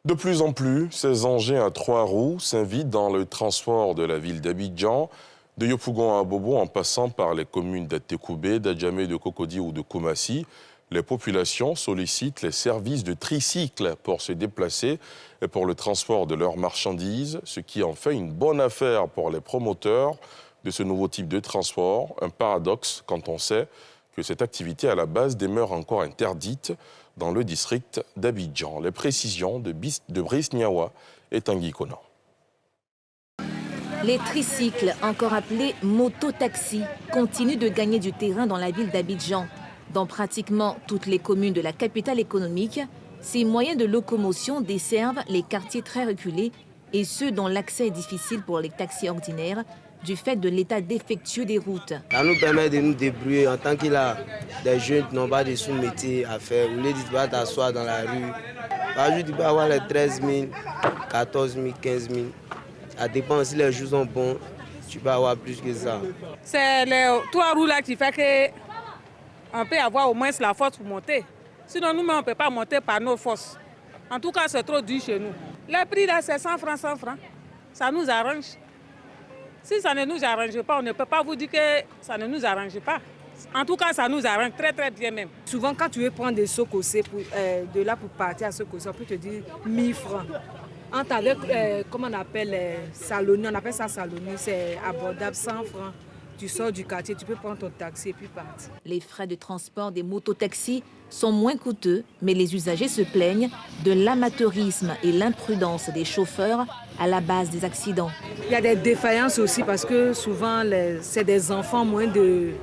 De plus en plus, ces engins à 3 roues s'invitent dans le transport de la ville d'Abidjan, de Yopougon à Bobo en passant par les communes d'Atekoubé, d'Adjamé, de Cocody ou de Koumassi. Les populations sollicitent les services de tricycle pour se déplacer et pour le transport de leurs marchandises, ce qui en fait une bonne affaire pour les promoteurs de ce nouveau type de transport. Un paradoxe quand on sait que cette activité à la base demeure encore interdite dans le district d'Abidjan. Les précisions de Brice Niawa et Tanguy Konan. Les tricycles, encore appelés mototaxis, continuent de gagner du terrain dans la ville d'Abidjan. Dans pratiquement toutes les communes de la capitale économique, ces moyens de locomotion desservent les quartiers très reculés et ceux dont l'accès est difficile pour les taxis ordinaires du fait de l'état défectueux des routes. Ça nous permet de nous débrouiller en tant qu'il y a des jeunes qui n'ont pas de sous-métier à faire. Vous les dites, va t'asseoir dans la rue. Par jour, tu peux avoir les 13 000, 14 000, 15 000. Ça dépend si les jours sont bons, tu peux avoir plus que ça. C'est les 3 roues là qui fait que on peut avoir au moins la force pour monter. Sinon, nous-mêmes, on ne peut pas monter par nos forces. En tout cas, c'est trop dur chez nous. Le prix là, c'est 100 francs, 100 francs. Ça nous arrange. Si ça ne nous arrange pas, on ne peut pas vous dire que ça ne nous arrange pas. En tout cas, ça nous arrange très très bien même. Souvent, quand tu veux prendre des Sokosé, de là pour partir à Sokosé, on peut te dire 1000 francs. Entre avec, comment on appelle, Saloni, on appelle ça Saloni, c'est abordable, 100 francs. Tu sors du quartier, tu peux prendre ton taxi et puis partir. Les frais de transport des mototaxis sont moins coûteux, mais les usagers se plaignent de l'amateurisme et l'imprudence des chauffeurs à la base des accidents. Il y a des défaillances aussi parce que souvent, c'est des enfants il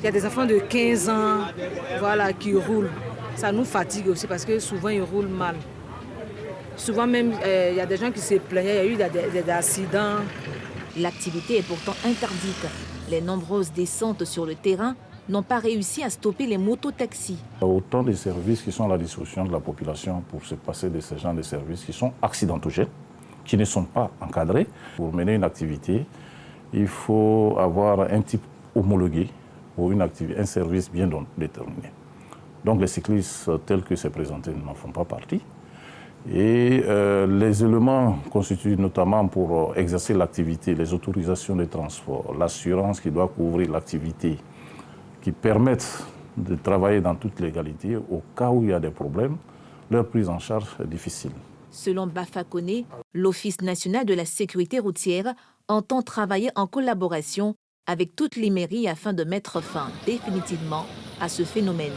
y a des enfants de 15 ans voilà, qui roulent. Ça nous fatigue aussi parce que souvent, ils roulent mal. Souvent même, il y a des gens qui se plaignaient, il y a eu des accidents. L'activité est pourtant interdite. Les nombreuses descentes sur le terrain n'ont pas réussi à stopper les mototaxis. Il y a autant de services qui sont à la disposition de la population pour se passer de ces genres de services qui sont accidentogènes, qui ne sont pas encadrés. Pour mener une activité, il faut avoir un type homologué pour un service bien déterminé. Donc les cyclistes tels que c'est présenté n'en font pas partie. Et les éléments constituent notamment pour exercer l'activité, les autorisations de transport, l'assurance qui doit couvrir l'activité, qui permettent de travailler dans toute légalité. Au cas où il y a des problèmes, leur prise en charge est difficile. Selon Bafa Koné, l'Office national de la sécurité routière entend travailler en collaboration avec toutes les mairies afin de mettre fin définitivement à ce phénomène.